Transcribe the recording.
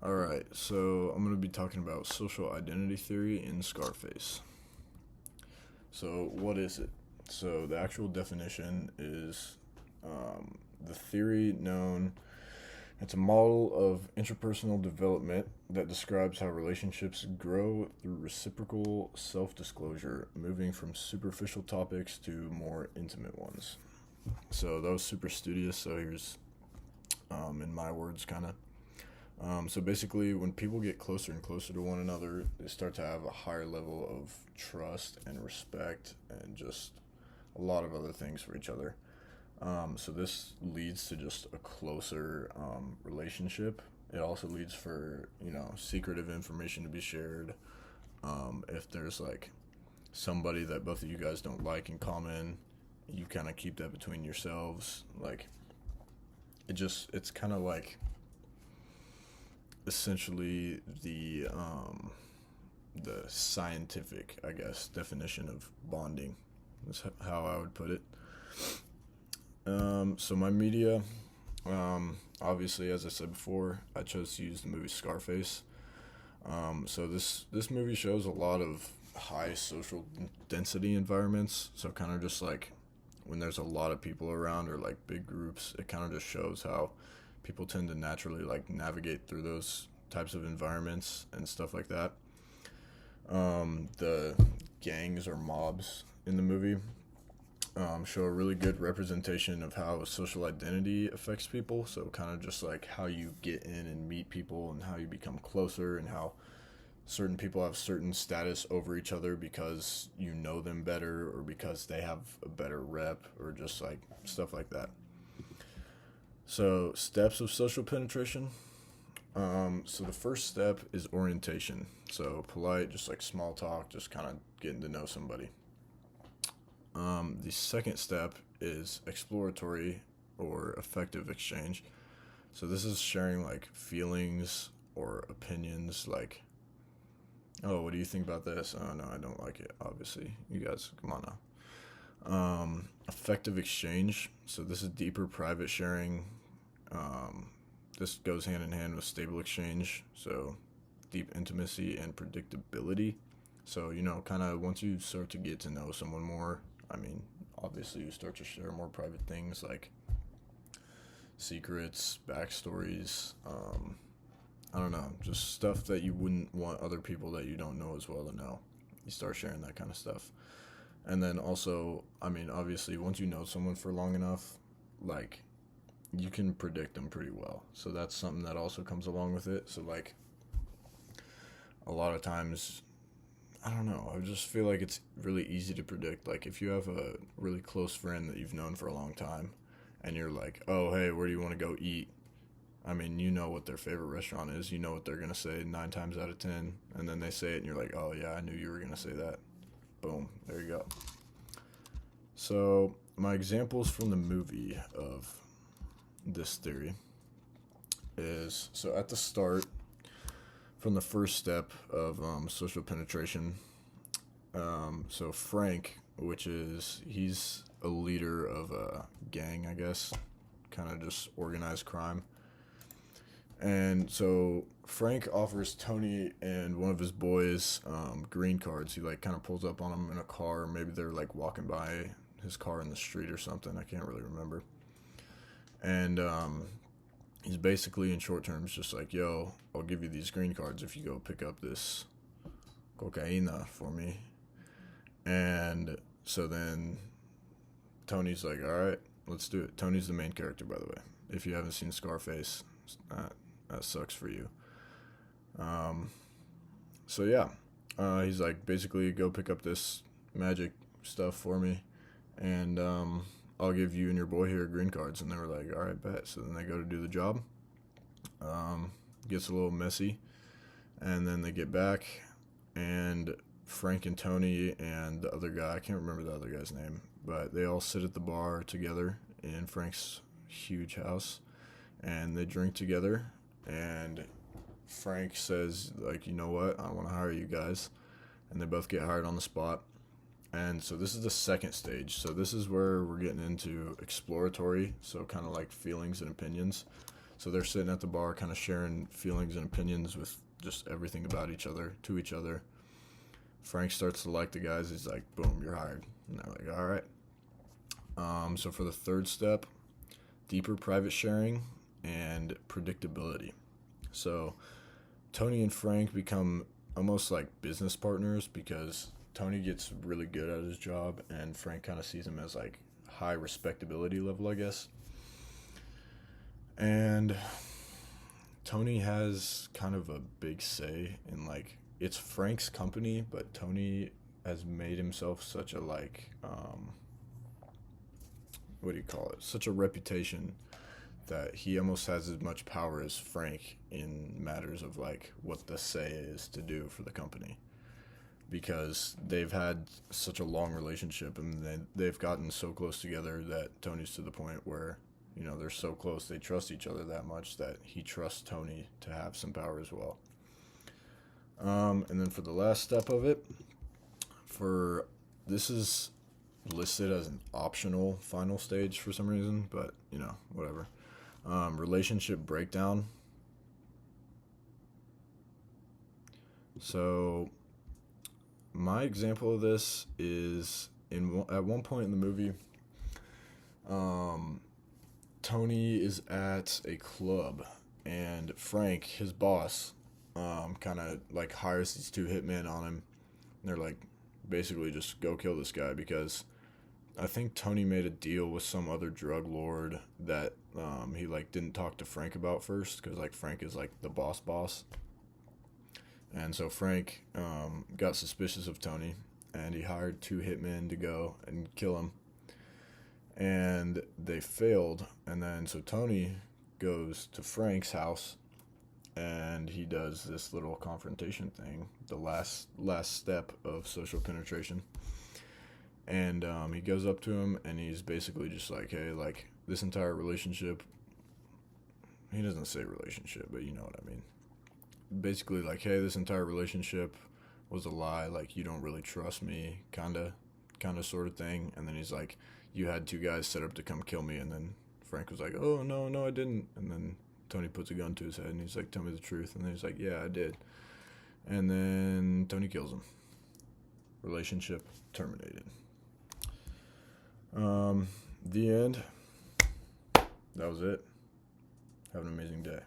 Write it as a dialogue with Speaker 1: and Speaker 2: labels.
Speaker 1: All right, so I'm going to be talking about social identity theory in Scarface. So, what is it? So, the actual definition is the theory known. It's a model of interpersonal development that describes how relationships grow through reciprocal self disclosure, moving from superficial topics to more intimate ones. So, that was super studious. So, here's, in my words, kind of. So basically, when people get closer and closer to one another, they start to have a higher level of trust and respect and just a lot of other things for each other. So this leads to just a closer relationship. It also leads for, secretive information to be shared. If there's like somebody that both of you guys don't like in common, you kind of keep that between yourselves. Like, it's kind of like essentially the scientific, I guess, definition of bonding. That's how I would put it. So my media, obviously, as I said before, I chose to use the movie Scarface. So this movie shows a lot of high social density environments. So kind of just like when there's a lot of people around or like big groups, it kind of just shows how people tend to naturally like navigate through those types of environments and stuff like that. The gangs or mobs in the movie show a really good representation of how social identity affects people. So, kind of just like how you get in and meet people and how you become closer, and how certain people have certain status over each other because you know them better or because they have a better rep or just like stuff like that. So, steps of social penetration. So the first step is orientation. So polite, just like small talk, just kind of getting to know somebody. The second step is exploratory or effective exchange. So this is sharing like feelings or opinions, like, oh, what do you think about this? Oh no, I don't like it. Obviously, you guys, come on now. Effective exchange. So this is deeper private sharing. Um, this goes hand in hand with stable exchange. So deep intimacy and predictability. So, kind of once you start to get to know someone more, I mean, obviously you start to share more private things like secrets, backstories, I don't know, just stuff that you wouldn't want other people that you don't know as well to know. You start sharing that kind of stuff. And then also, I mean, obviously, once you know someone for long enough, like, you can predict them pretty well. So that's something that also comes along with it. So, like, a lot of times, I don't know, I just feel like it's really easy to predict. Like, if you have a really close friend that you've known for a long time, and you're like, oh, hey, where do you want to go eat? I mean, you know what their favorite restaurant is. You know what they're going to say 9 times out of 10. And then they say it, and you're like, oh, yeah, I knew you were going to say that. Boom, there you go. So, my examples from the movie of this theory is so at the start, from the first step of social penetration. So Frank, which is he's a leader of a gang, I guess, kind of just organized crime. And so Frank offers Tony and one of his boys green cards. He like kind of pulls up on them in a car. Maybe they're like walking by his car in the street or something. I can't really remember. And he's basically in short terms just like, yo, I'll give you these green cards if you go pick up this cocaina for me. And so then Tony's like, all right, let's do it. Tony's the main character, by the way. If you haven't seen Scarface, that sucks for you. Um, so yeah, he's like, basically, go pick up this magic stuff for me, and I'll give you and your boy here green cards. And they were like, all right, bet. So then they go to do the job. Gets a little messy, and then they get back, and Frank and Tony and the other guy, I can't remember the other guy's name, but they all sit at the bar together in Frank's huge house, and they drink together, and Frank says, like, you know what, I want to hire you guys, and they both get hired on the spot. And so this is the second stage. So this is where we're getting into exploratory, so kind of like feelings and opinions. So they're sitting at the bar, kind of sharing feelings and opinions with just everything about each other, to each other. Frank starts to like the guys. He's like, boom, you're hired. And they're like, all right. So for the third step, deeper private sharing and predictability. So Tony and Frank become almost like business partners because Tony gets really good at his job and Frank kind of sees him as like high respectability level, I guess. And Tony has kind of a big say in like, it's Frank's company, but Tony has made himself such a like, what do you call it? Such a reputation that he almost has as much power as Frank in matters of like what the say is to do for the company, because they've had such a long relationship and they've gotten so close together that Tony's to the point where, you know, they're so close, they trust each other that much that he trusts Tony to have some power as well. And then for the last step of it, this is listed as an optional final stage for some reason, but you know, whatever. Relationship breakdown. So my example of this is at one point in the movie, Tony is at a club and Frank, his boss, kind of like hires these two hitmen on him. And they're like, basically just go kill this guy, because I think Tony made a deal with some other drug lord that he like didn't talk to Frank about first, because like Frank is like the boss. And so Frank got suspicious of Tony and he hired two hitmen to go and kill him. And they failed, and then so Tony goes to Frank's house and he does this little confrontation thing, the last step of social penetration. And he goes up to him and he's basically just like, hey, like this entire relationship, he doesn't say relationship, but you know what I mean. Basically like, hey, this entire relationship was a lie, like you don't really trust me, kind of sort of thing. And then he's like, you had two guys set up to come kill me. And then Frank was like, oh, no, I didn't. And then Tony puts a gun to his head and he's like, tell me the truth. And then he's like, yeah, I did. And then Tony kills him. Relationship terminated. The end. That was it. Have an amazing day.